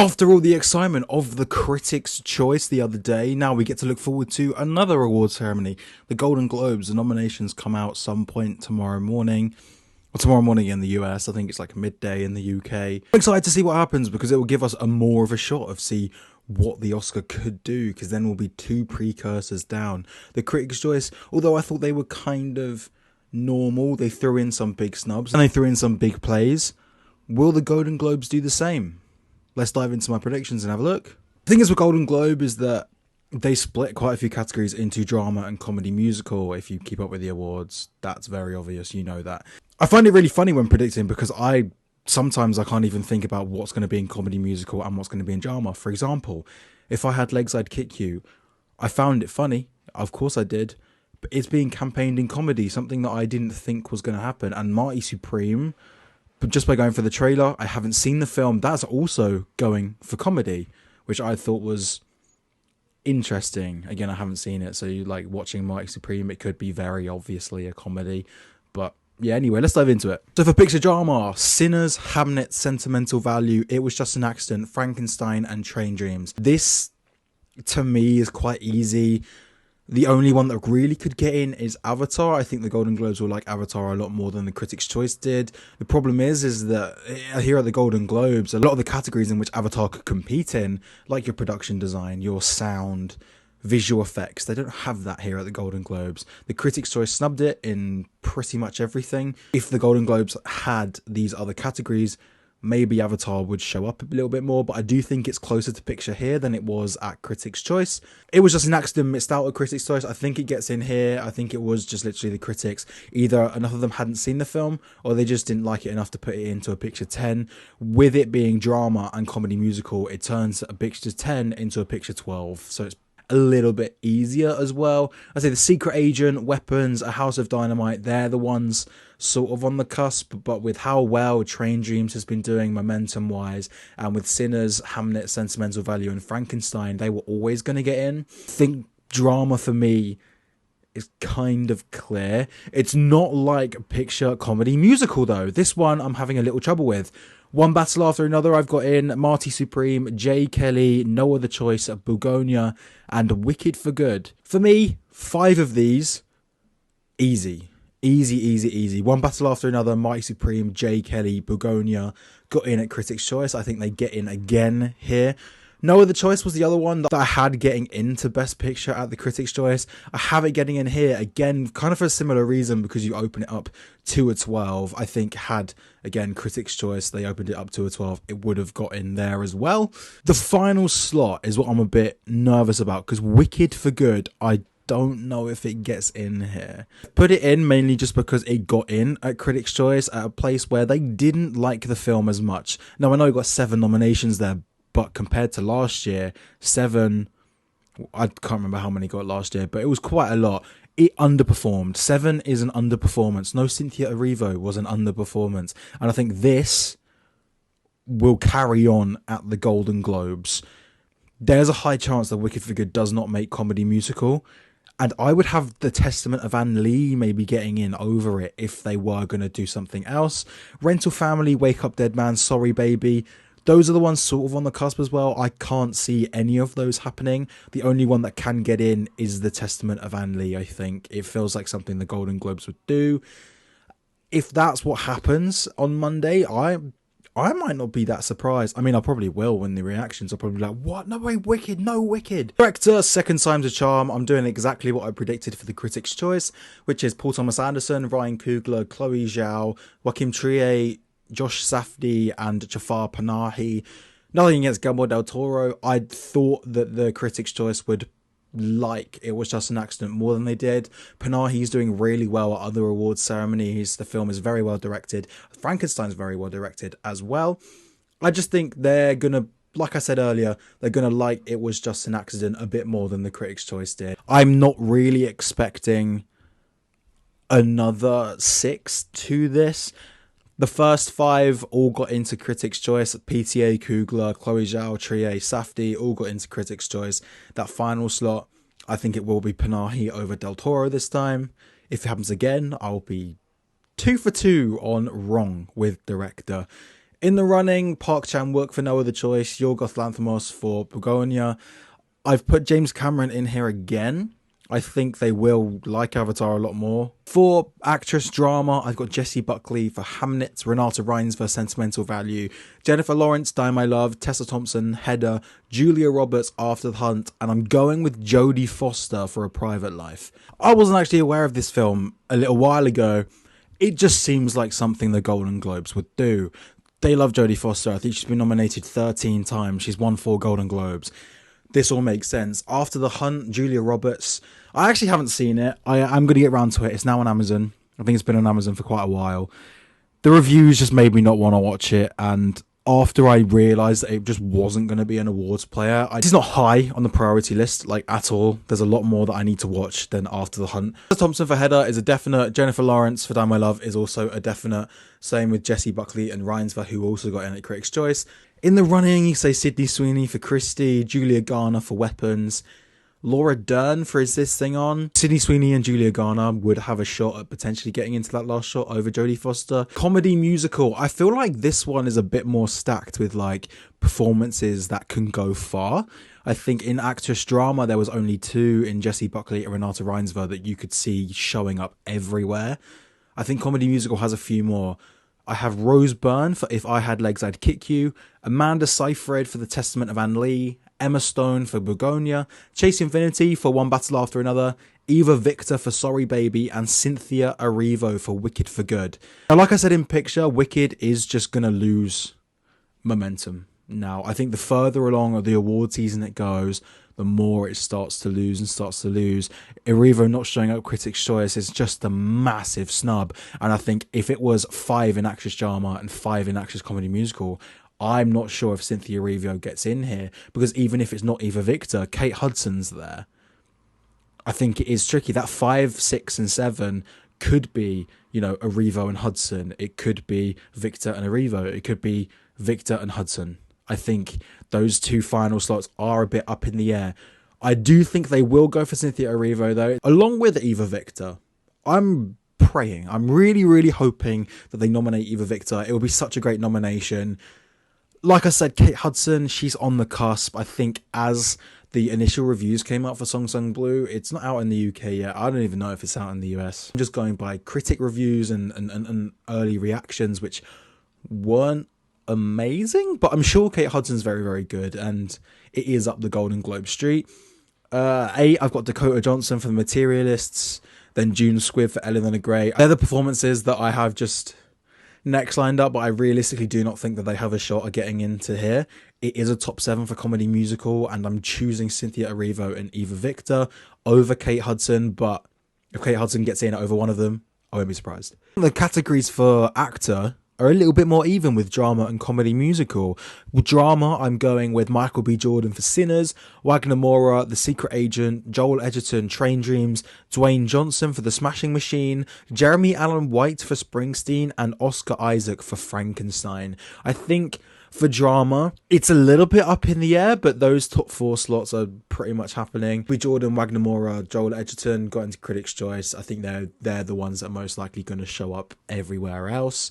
After all the excitement of the Critics' Choice the other day, now we get to look forward to another award ceremony. The Golden Globes. The nominations come out some point tomorrow morning. Or tomorrow morning in the US. I think it's like midday in the UK. I'm excited to see what happens because it will give us a more of a shot of see what the Oscar could do, because then we'll be two precursors down. The Critics' Choice, although I thought they were kind of normal, they threw in some big snubs and they threw in some big plays. Will the Golden Globes do the same? Let's dive into my predictions and have a look. The thing is with Golden Globe is that they split quite a few categories into drama and comedy musical. If you keep up with the awards, that's very obvious, you know that. I find it really funny when predicting because sometimes I can't even think about what's going to be in comedy musical and what's going to be in drama. For example, If I Had Legs I'd Kick You. I found it funny, of course I did, but it's being campaigned in comedy, something that I didn't think was going to happen. And Marty Supreme, but just by going for the trailer, I haven't seen the film, that's also going for comedy, which I thought was interesting. Again, I haven't seen it, so you like watching Marty Supreme, it could be very obviously a comedy. But yeah, anyway, let's dive into it. So for picture drama, Sinners, Hamnet, Sentimental Value, It Was Just an Accident, Frankenstein, and Train Dreams. This, to me, is quite easy. The only one that really could get in is Avatar. I think the Golden Globes will like Avatar a lot more than the Critics' Choice did. The problem is that here at the Golden Globes, a lot of the categories in which Avatar could compete in, like your production design, your sound, visual effects, they don't have that here at the Golden Globes. The Critics' Choice snubbed it in pretty much everything. If the Golden Globes had these other categories, maybe Avatar would show up a little bit more, but I do think it's closer to picture here than it was at Critics' Choice. It Was Just an Accident missed out at Critics' Choice. I think it gets in here. I think it was just literally the critics. Either enough of them hadn't seen the film, or they just didn't like it enough to put it into a picture 10. With it being drama and comedy musical, it turns a picture 10 into a picture 12. So it's a little bit easier as well. I say The Secret Agent, Weapons, A House of Dynamite, they're the ones sort of on the cusp, but with how well Train Dreams has been doing momentum wise, and with Sinners, Hamnet, Sentimental Value, and Frankenstein, they were always going to get in. I think drama for me is kind of clear. It's not like picture comedy musical though. This one I'm having a little trouble with. One battle after another, I've got in Marty Supreme, Jay Kelly, No Other Choice, Bugonia, and Wicked for Good. For me, 5 of these, easy. Easy. One battle after another, Marty Supreme, Jay Kelly, Bugonia, got in at Critics' Choice. I think they get in again here. No Other Choice was the other one that I had getting into Best Picture at the Critics' Choice. I have it getting in here, again, kind of for a similar reason, because you open it up to a 12. I think had, again, Critics' Choice, they opened it up to a 12, it would have got in there as well. The final slot is what I'm a bit nervous about, because Wicked for Good, I don't know if it gets in here. Put it in mainly just because it got in at Critics' Choice at a place where they didn't like the film as much. Now, I know it got 7 nominations there, but compared to last year, 7, I can't remember how many got last year, but it was quite a lot. It underperformed. 7 is an underperformance. No Cynthia Erivo was an underperformance. And I think this will carry on at the Golden Globes. There's a high chance that Wicked for Good does not make comedy musical. And I would have The Testament of Anne Lee maybe getting in over it if they were going to do something else. Rental Family, Wake Up Dead Man, Sorry Baby. Those are the ones sort of on the cusp as well. I can't see any of those happening. The only one that can get in is The Testament of Anne Lee, I think. It feels like something the Golden Globes would do. If that's what happens on Monday, I might not be that surprised. I mean, I probably will when the reactions are probably like, what? No way, Wicked, no Wicked. Director, Second Time's a Charm. I'm doing exactly what I predicted for the Critics' Choice, which is Paul Thomas Anderson, Ryan Coogler, Chloe Zhao, Joaquin Trier, Josh Safdie, and Jafar Panahi. Nothing against Guillermo del Toro. I thought that the Critics' Choice would like It Was Just an Accident more than they did. Panahi's doing really well at other awards ceremonies. The film is very well directed. Frankenstein's very well directed as well. I just think they're gonna, like I said earlier, they're gonna like It Was Just an Accident a bit more than the Critics' Choice did. I'm not really expecting another 6 to this. The first 5 all got into Critics' Choice. PTA, Coogler, Chloe Zhao, Trier, Safdie all got into Critics' Choice. That final slot, I think it will be Panahi over Del Toro this time. If it happens again, I'll be 2 for 2 on wrong with director. In the running, Park Chan-wook for No Other Choice, Yorgos Lanthimos for Begonia. I've put James Cameron in here again. I think they will like Avatar a lot more. For actress drama, I've got Jessie Buckley for Hamnet, Renata Rines for Sentimental Value, Jennifer Lawrence, Die My Love, Tessa Thompson, Hedda, Julia Roberts, After the Hunt, and I'm going with Jodie Foster for A Private Life. I wasn't actually aware of this film a little while ago. It just seems like something the Golden Globes would do. They love Jodie Foster. I think she's been nominated 13 times. She's won 4 Golden Globes. This all makes sense. After the Hunt, Julia Roberts. I actually haven't seen it. I'm going to get around to it. It's now on Amazon. I think it's been on Amazon for quite a while. The reviews just made me not want to watch it. And after I realised that it just wasn't going to be an awards player, it's not high on the priority list, like at all. There's a lot more that I need to watch than After the Hunt. Thompson for Hedda is a definite. Jennifer Lawrence for Die My Love is also a definite. Same with Jessie Buckley and Reinsva, who also got in at Critics' Choice. In the running, you say Sydney Sweeney for Christie, Julia Garner for Weapons, Laura Dern for Is This Thing On? Sydney Sweeney and Julia Garner would have a shot at potentially getting into that last shot over Jodie Foster. Comedy musical. I feel like this one is a bit more stacked with like performances that can go far. I think in actress drama, there was only 2 in Jessie Buckley and Renata Reinsva that you could see showing up everywhere. I think comedy musical has a few more. I have Rose Byrne for If I Had Legs I'd Kick You, Amanda Seyfried for The Testament of Anne Lee, Emma Stone for Begonia, Chase Infinity for One Battle After Another, Eva Victor for Sorry Baby, and Cynthia Erivo for Wicked for Good. Now, like I said in Picture, Wicked is just going to lose momentum. Now, I think the further along the award season it goes, the more it starts to lose. Erivo not showing up Critics' Choice is just a massive snub. And I think if it was 5 in actress drama and 5 in actress comedy musical, I'm not sure if Cynthia Erivo gets in here, because even if it's not Eva Victor, Kate Hudson's there. I think it is tricky. That 5, 6, and 7 could be, Erivo and Hudson. It could be Victor and Erivo. It could be Victor and Hudson. I think those 2 final slots are a bit up in the air. I do think they will go for Cynthia Erivo, though, along with Eva Victor. I'm praying. I'm really, really hoping that they nominate Eva Victor. It will be such a great nomination. Like I said, Kate Hudson, she's on the cusp. I think as the initial reviews came out for Song Sung Blue, it's not out in the UK yet. I don't even know if it's out in the US. I'm just going by critic reviews and early reactions, which weren't amazing, but I'm sure Kate Hudson's very, very good, and it is up the Golden Globe street. 8, I've got Dakota Johnson for The Materialists, then June Squibb for Eleanor Gray. They're the performances that I have just next lined up, but I realistically do not think that they have a shot at getting into here. It is a top 7 for comedy musical, and I'm choosing Cynthia Erivo and Eva Victor over Kate Hudson, but if Kate Hudson gets in over one of them, I won't be surprised. The categories for actor are a little bit more even with drama and comedy musical. With drama, I'm going with Michael B. Jordan for Sinners, Wagner Moura, The Secret Agent, Joel Edgerton, Train Dreams, Dwayne Johnson for The Smashing Machine, Jeremy Allen White for Springsteen, and Oscar Isaac for Frankenstein. I think for drama, it's a little bit up in the air, but those top 4 slots are pretty much happening. With Jordan, Wagner Moura, Joel Edgerton got into Critics' Choice. I think they're the ones that are most likely going to show up everywhere else.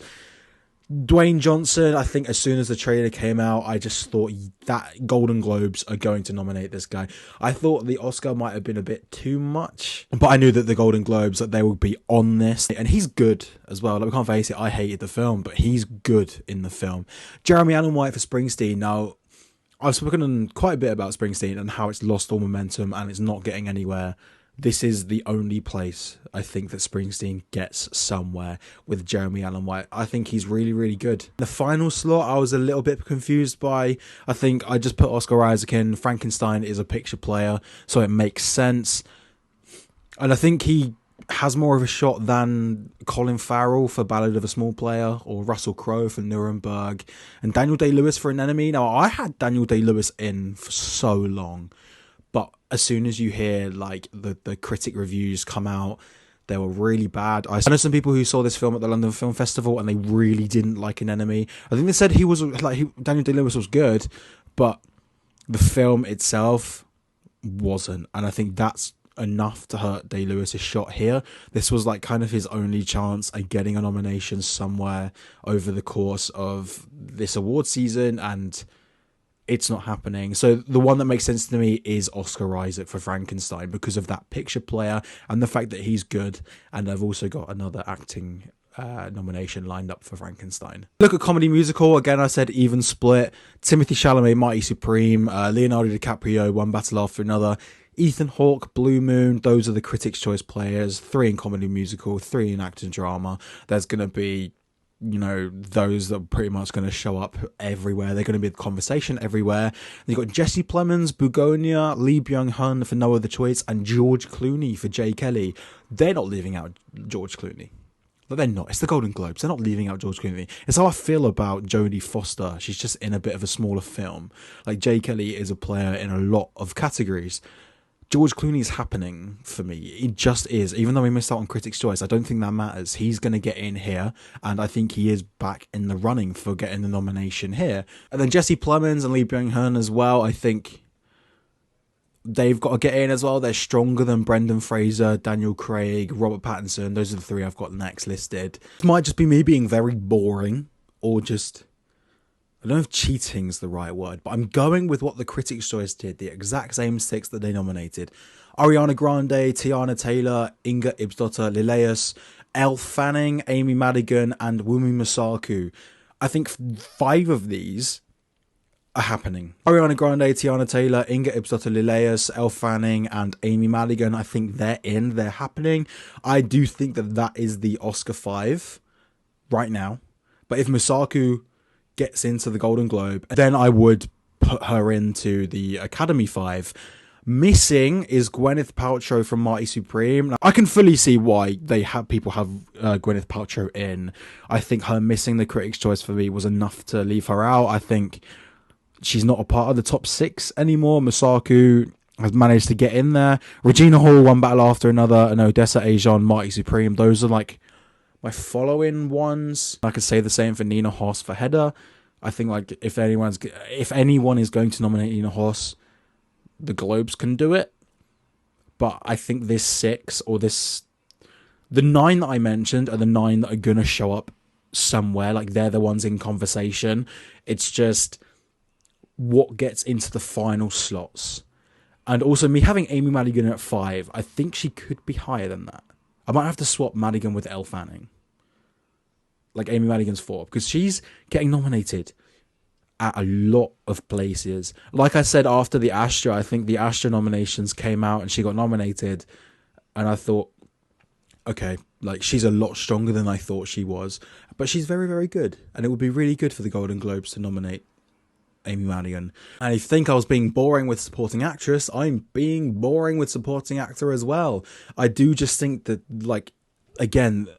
Dwayne Johnson, I think as soon as the trailer came out, I just thought that Golden Globes are going to nominate this guy. I thought the Oscar might have been a bit too much, but I knew that the Golden Globes, that they would be on this, and he's good as well. Like, we can't face it, I hated the film, but he's good in the film. Jeremy Allen White for Springsteen. Now, I've spoken quite a bit about Springsteen and how it's lost all momentum and it's not getting anywhere. This is the only place I think that Springsteen gets somewhere with Jeremy Allen White. I think he's really, really good. The final slot, I was a little bit confused by. I think I just put Oscar Isaac in. Frankenstein is a picture player, so it makes sense. And I think he has more of a shot than Colin Farrell for Ballad of a Small Player, or Russell Crowe for Nuremberg, and Daniel Day-Lewis for Anemone. Now, I had Daniel Day-Lewis in for so long, but as soon as you hear like the critic reviews come out, they were really bad. I know some people who saw this film at the London Film Festival and they really didn't like Anemone. I think they said Daniel Day-Lewis was good, but the film itself wasn't. And I think that's enough to hurt Day-Lewis's shot here. This was like kind of his only chance at getting a nomination somewhere over the course of this award season, and it's not happening. So the one that makes sense to me is Oscar Isaac for Frankenstein, because of that picture player and the fact that he's good. And I've also got another acting nomination lined up for Frankenstein. Look at comedy musical, again I said even split. Timothy Chalamet, Mighty Supreme, Leonardo DiCaprio, One Battle After Another, Ethan Hawke, Blue Moon. Those are the Critics' Choice players. 3 in comedy musical, 3 in acting drama. There's going to be, you know, those that are pretty much going to show up everywhere. They're going to be the conversation everywhere. You've got Jesse Plemons, Begonia, Lee Byung-hun for No Other Choice, and George Clooney for Jay Kelly. They're not leaving out George Clooney. But they're not. It's the Golden Globes. They're not leaving out George Clooney. It's how I feel about Jodie Foster. She's just in a bit of a smaller film. Like, Jay Kelly is a player in a lot of categories. George Clooney is happening for me. He just is. Even though he missed out on Critics' Choice, I don't think that matters. He's going to get in here, and I think he is back in the running for getting the nomination here. And then Jesse Plemons and Lee Byung-hun as well, I think they've got to get in as well. They're stronger than Brendan Fraser, Daniel Craig, Robert Pattinson. Those are the 3 I've got next listed. It might just be me being very boring, or just, I don't know if cheating's the right word, but I'm going with what the Critics' Choice did, the exact same 6 that they nominated. Ariana Grande, Tiana Taylor, Inga Ibsdottir, Lilias, Elle Fanning, Amy Madigan, and Wumi Masaku. I think 5 of these are happening. Ariana Grande, Tiana Taylor, Inga Ibsdottir, Lilias, Elle Fanning, and Amy Madigan. I think they're in. They're happening. I do think that that is the Oscar 5 right now. But if Masaku gets into the Golden Globe, then I would put her into the Academy 5. Missing is Gwyneth Paltrow from Mighty Supreme. Now, I can fully see why people have Gwyneth Paltrow in. I think her missing the Critics' Choice for me was enough to leave her out. I think she's not a part of the top 6 anymore. Masaku has managed to get in there. Regina Hall, One Battle After Another, and Odessa Ajon, Mighty Supreme. Those are like my following ones. I could say the same for Nina Hoss for Hedda. I think like if anyone is going to nominate Nina Hoss, the Globes can do it. But I think this 6 or the 9 that I mentioned are the 9 that are gonna show up somewhere. Like, they're the ones in conversation. It's just what gets into the final slots. And also me having Amy Madigan at 5, I think she could be higher than that. I might have to swap Madigan with Elle Fanning. Like, Amy Madigan's 4, because she's getting nominated at a lot of places. Like I said, after the Astra, I think the Astra nominations came out and she got nominated, and I thought, okay, like, she's a lot stronger than I thought she was, but she's very, very good, and it would be really good for the Golden Globes to nominate Amy Madigan. And if you think I was being boring with supporting actress, I'm being boring with supporting actor as well. I do just think that, like, again,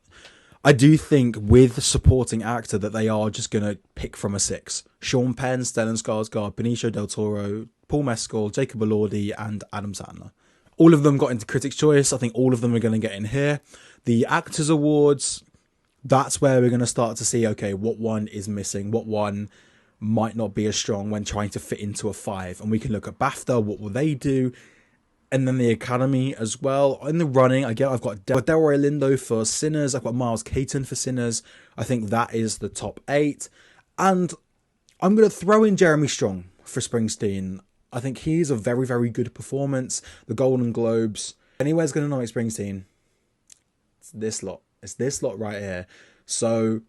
I do think with supporting actor that they are just going to pick from a 6. Sean Penn, Stellan Skarsgård, Benicio del Toro, Paul Mescal, Jacob Elordi, and Adam Sandler. All of them got into Critics' Choice. I think all of them are going to get in here. The Actors Awards, that's where we're going to start to see, okay, what one is missing, what one might not be as strong when trying to fit into a 5. And we can look at BAFTA, what will they do? And then the Academy as well. In the running, I've got Delroy Lindo for Sinners. I've got Miles Caton for Sinners. I think that is the top 8. And I'm going to throw in Jeremy Strong for Springsteen. I think he's a very, very good performance. The Golden Globes. Anywhere's going to nominate Springsteen. It's this lot. It's this lot right here. So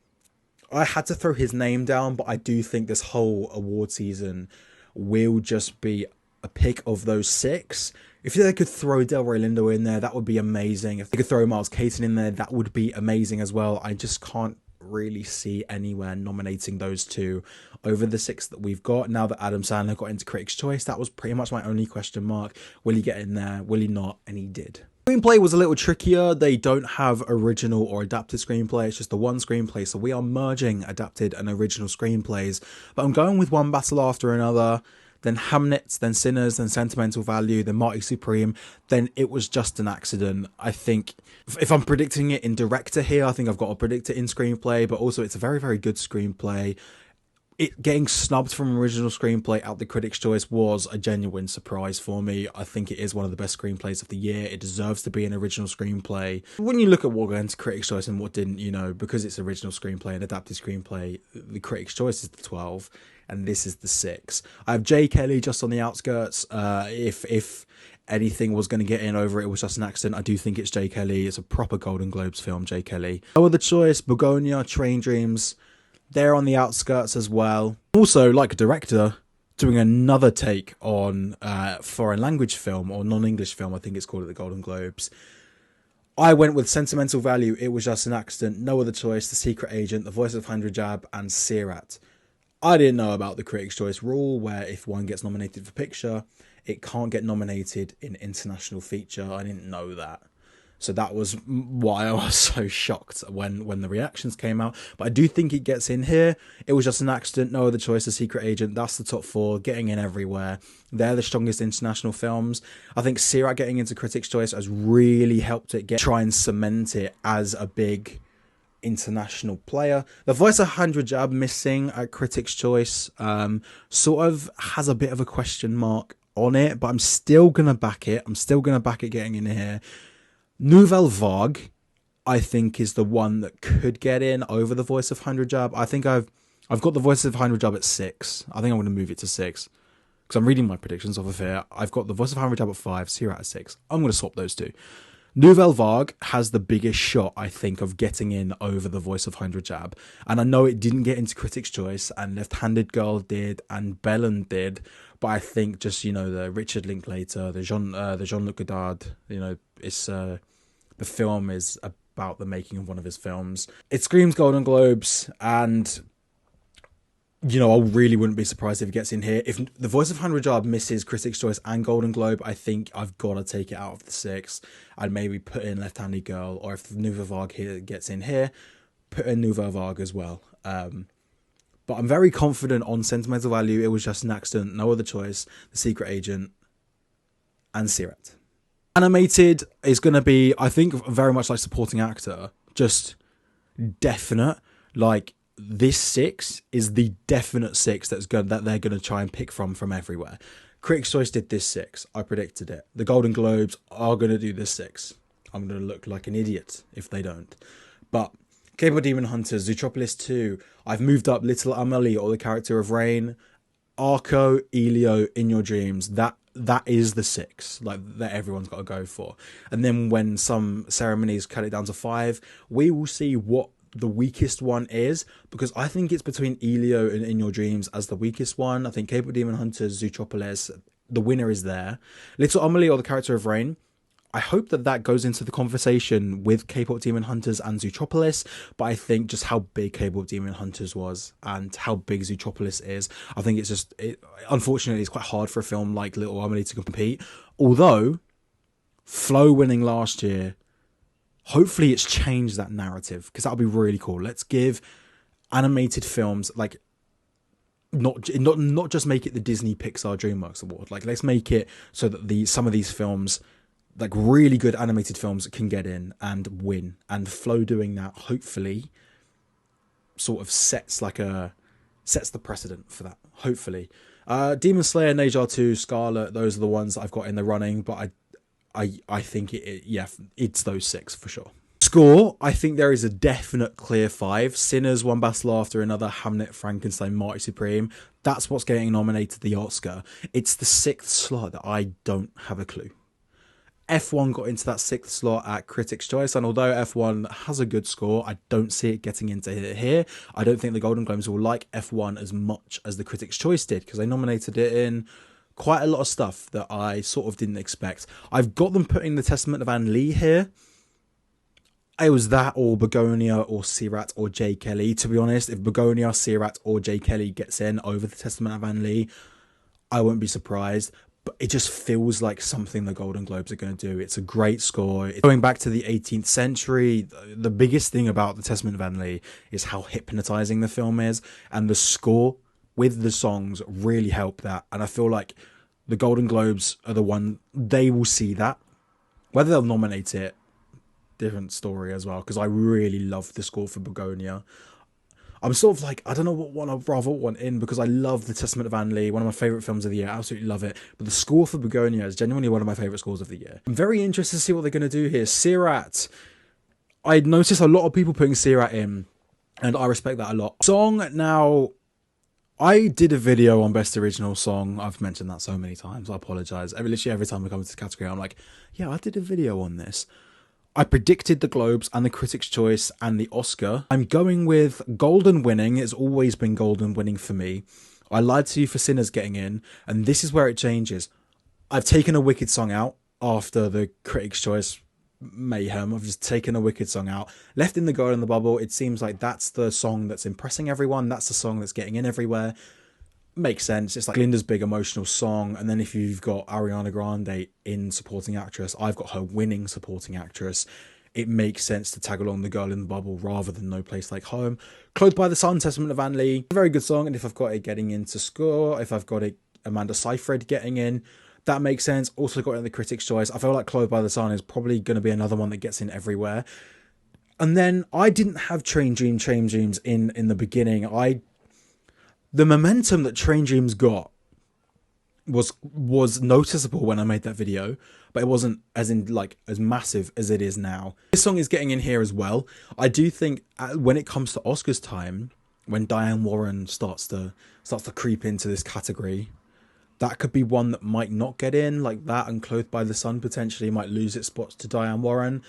I had to throw his name down, but I do think this whole award season will just be a pick of those 6. If they could throw Delroy Lindo in there, that would be amazing. If they could throw Miles Caton in there, that would be amazing as well. I just can't really see anywhere nominating those 2 over the 6 that we've got. Now that Adam Sandler got into Critics' Choice, that was pretty much my only question mark. Will he get in there? Will he not? And he did. Screenplay was a little trickier. They don't have original or adapted screenplay. It's just the one screenplay. So we are merging adapted and original screenplays. But I'm going with One Battle After Another, then Hamnet, then Sinners, then Sentimental Value, then Mighty Supreme, then It Was Just an Accident. I think if I'm predicting it in director here, I think I've got to predict it in screenplay, but also it's a very, very good screenplay. it getting snubbed from original screenplay at the Critics' Choice was a genuine surprise for me. I think it is one of the best screenplays of the year. It deserves to be an original screenplay. When you look at what got into Critics' Choice and what didn't, you know, because it's original screenplay and adapted screenplay, the Critics' Choice is the 12, and this is the 6. I have Jay Kelly just on the outskirts. If anything was going to get in over it was just an accident, I do think it's Jay Kelly. It's a proper Golden Globes film, Jay Kelly. No other choice, Begonia, Train Dreams. They're on the outskirts as well. Also, like a director, doing another take on foreign language film or non-English film, I think it's called at the Golden Globes. I went with Sentimental Value, It Was Just an Accident, No Other Choice, The Secret Agent, The Voice of Handrajab, and Sirat. I didn't know about the Critics' Choice rule, where if one gets nominated for picture, it can't get nominated in international feature. I didn't know that. So that was why I was so shocked when the reactions came out. But I do think it gets in here. It Was Just an Accident, No Other Choice, The Secret Agent. That's the top 4, getting in everywhere. They're the strongest international films. I think Sirat getting into Critics' Choice has really helped it try and cement it as a big international player. The Voice of Handrajab missing at Critics' Choice sort of has a bit of a question mark on it, but I'm still going to back it. I'm still going to back it getting in here. Nouvelle Vague, I think, is the one that could get in over the Voice of Handrajab. I think I've got the Voice of Handrajab at 6. I think I'm going to move it to 6 because I'm reading my predictions off of here. I've got the Voice of Handrajab at 5, Sirat at 6. I'm going to swap those two. Nouvelle Vague has the biggest shot, I think, of getting in over the Voice of Handrajab. And I know it didn't get into Critics' Choice, and Left-Handed Girl did, and Bellin did. But I think just, you know, the Richard Linklater, the Jean-Luc Godard, you know, it's the film is about the making of one of his films. It screams Golden Globes, and you know, I really wouldn't be surprised if it gets in here. If the Voice of Handrajab misses Critics' Choice and Golden Globe, I think I've got to take it out of the 6 and maybe put in Left-Handed Girl, or if Nouvelle Vague here gets in here, put in Nouvelle Vague as well. But I'm very confident on Sentimental Value, It Was Just an Accident, No Other Choice, The Secret Agent, and Sirat. Animated is going to be, I think, very much like supporting actor, just definite. Like, this 6 is the definite 6 that they're going to try and pick from everywhere. Critics' Choice did this 6. I predicted it. The Golden Globes are going to do this 6. I'm going to look like an idiot if they don't. But K-Pop Demon Hunters, Zootropolis 2, I've moved up Little Amelie or The Character of Rain, Arco, Elio, In Your Dreams. That is the 6 like that everyone's got to go for. And then when some ceremonies cut it down to 5, we will see what the weakest one is, because I think it's between Elio and In Your Dreams as the weakest one. I think K-Pop Demon Hunters, Zootropolis, the winner is there. Little Amelie or The Character of Rain, I hope that goes into the conversation with K-Pop Demon Hunters and Zootropolis, but I think just how big K-Pop Demon Hunters was and how big Zootropolis is, I think it's just, unfortunately, it's quite hard for a film like Little Amelie to compete. Although, Flow winning last year, hopefully it's changed that narrative, because that would be really cool. Let's give animated films, like, not just make it the Disney Pixar DreamWorks Award. Like, let's make it so that some of these films, like really good animated films, can get in and win. And Flow doing that, hopefully, sort of sets the precedent for that. Hopefully, Demon Slayer, Neja 2, Scarlet, those are the ones that I've got in the running. But I think it's those 6 for sure. Score, I think there is a definite clear 5. Sinners, One Battle After Another, Hamnet, Frankenstein, Marty Supreme. That's what's getting nominated the Oscar. It's the 6th slot that I don't have a clue. F1 got into that 6th slot at Critics' Choice, and although F1 has a good score, I don't see it getting into here. I don't think the Golden Globes will like F1 as much as the Critics' Choice did, because they nominated it in quite a lot of stuff that I sort of didn't expect. I've got them putting The Testament of Anne Lee here. It was that or Begonia or Sirat or Jay Kelly. To be honest, if Begonia, Sirat or Jay Kelly gets in over The Testament of Anne Lee, I won't be surprised. But it just feels like something the Golden Globes are going to do. It's a great score. Going back to the 18th century, the biggest thing about The Testament of Anne Lee is how hypnotizing the film is. And the score with the songs really help that. And I feel like the Golden Globes are the one, they will see that. Whether they'll nominate it, different story as well. Because I really love the score for Begonia. I'm sort of like, I don't know what one I'd rather want in, because I love The Testament of Anne Lee, one of my favourite films of the year. I absolutely love it. But The Score for Begonia is genuinely one of my favourite scores of the year. I'm very interested to see what they're going to do here. Sirat. I noticed a lot of people putting Sirat in, and I respect that a lot. Song, now, I did a video on Best Original Song. I've mentioned that so many times. I apologise. Literally every time I come to this category, I'm like, yeah, I did a video on this. I predicted the Globes and the Critics' Choice and the Oscar. I'm going with Golden winning. It's always been Golden winning for me. I lied to you for Sinners getting in, and this is where it changes. I've taken a Wicked song out after the Critics' Choice mayhem. I've just taken a Wicked song out, left in the Girl in the Bubble. It seems like that's the song that's impressing everyone. That's the song that's getting in everywhere. Makes sense. It's like Linda's big emotional song, and then if you've got Ariana Grande in supporting actress, I've got her winning supporting actress. It makes sense to tag along the Girl in the Bubble rather than No Place Like Home. Clothed by the Sun, Testament of Anne Lee, a very good song. And if I've got it getting into score, if I've got it Amanda Seyfried getting in, that makes sense. Also got it in the Critics' Choice. I feel like Clothed by the Sun is probably going to be another one that gets in everywhere. And then I didn't have Train Dreams in the beginning. The momentum that Train Dreams got was noticeable when I made that video, but it wasn't as massive as it is now. This song is getting in here as well. I do think when it comes to Oscars time, when Diane Warren starts to creep into this category, that could be one that might not get in, like that, and Clothed by the Sun potentially might lose its spots to Diane Warren.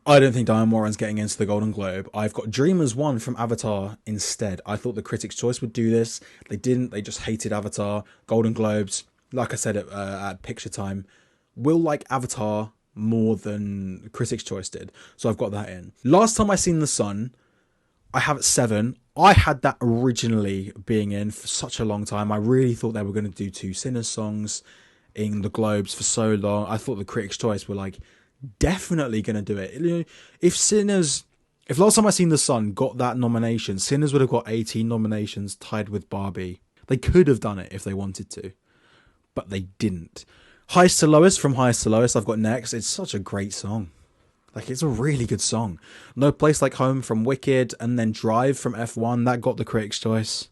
I don't think Diane Warren's getting into the Golden Globe. I've got Dreamers 1 from Avatar instead. I thought the Critics' Choice would do this. They didn't. They just hated Avatar. Golden Globes, like I said at Picture Time, will like Avatar more than Critics' Choice did. So I've got that in. Last Time I Seen the Sun, I have at 7. I had that originally being in for such a long time. I really thought they were going to do 2 Sinners songs in the Globes for so long. I thought the Critics' Choice were like definitely going to do it. You know, if Last Time I Seen the Sun got that nomination, Sinners would have got 18 nominations tied with Barbie. They could have done it if they wanted to, but they didn't. Highest to Lowest from Highest to Lowest I've got next. It's such a great song. Like, it's a really good song. No Place Like Home from Wicked, and then Drive from F1. That got the Critics' Choice.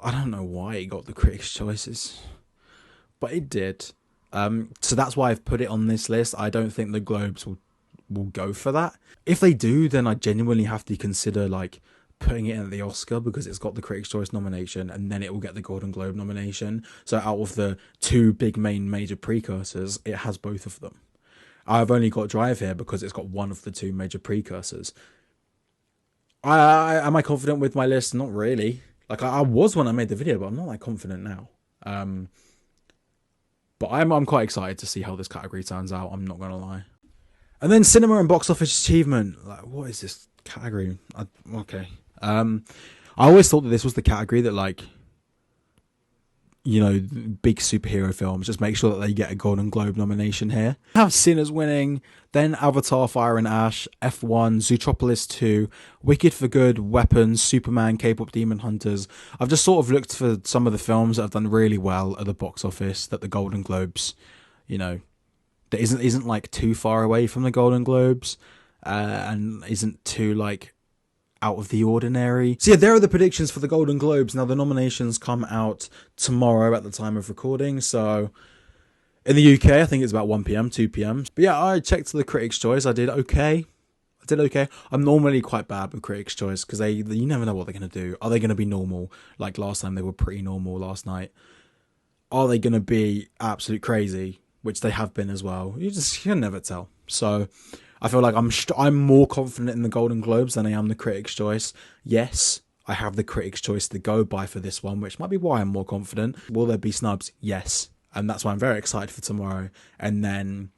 I don't know why it got the Critics' Choices, but it did. So that's why I've put it on this list. I don't think the Globes will go for that. If they do, then I genuinely have to consider like putting it in at the Oscar, because it's got the Critics' Choice nomination and then it will get the Golden Globe nomination. So out of the 2 big major precursors, it has both of them. I've only got Drive here because it's got one of the 2 major precursors. Am I confident with my list? Not really. Like I was when I made the video, but I'm not that confident now. But I'm quite excited to see how this category turns out. I'm not going to lie. And then Cinema and Box Office Achievement. Like, what is this category? Okay. I always thought that this was the category that, like, you know, big superhero films, just make sure that they get a Golden Globe nomination here. Have Sinners winning, then Avatar, Fire and Ash, F1, Zootropolis 2, Wicked for Good, Weapons, Superman, K-pop Demon Hunters. I've just sort of looked for some of the films that have done really well at the box office that the Golden Globes, you know, that isn't like too far away from the Golden Globes, and isn't too like out of the ordinary. So yeah, there are the predictions for the Golden Globes. Now the nominations come out tomorrow at the time of recording. So in the UK, I think it's about 1 p.m, 2 p.m. But yeah, I checked the Critics' Choice. I did okay. I'm normally quite bad with Critics' Choice because you never know what they're going to do. Are they going to be normal? Like last time, they were pretty normal last night. Are they going to be absolute crazy? Which they have been as well. You can never tell. So I feel like I'm more confident in the Golden Globes than I am the Critics' Choice. Yes, I have the Critics' Choice to go by for this one, which might be why I'm more confident. Will there be snubs? Yes. And that's why I'm very excited for tomorrow. And then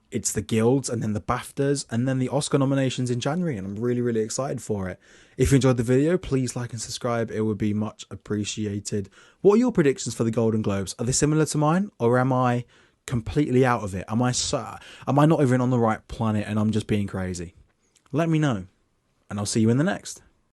it's the Guilds, and then the BAFTAs, and then the Oscar nominations in January. And I'm really, really excited for it. If you enjoyed the video, please like and subscribe. It would be much appreciated. What are your predictions for the Golden Globes? Are they similar to mine, or am I completely out of it? Am I not even on the right planet and I'm just being crazy? Let me know, and I'll see you in the next.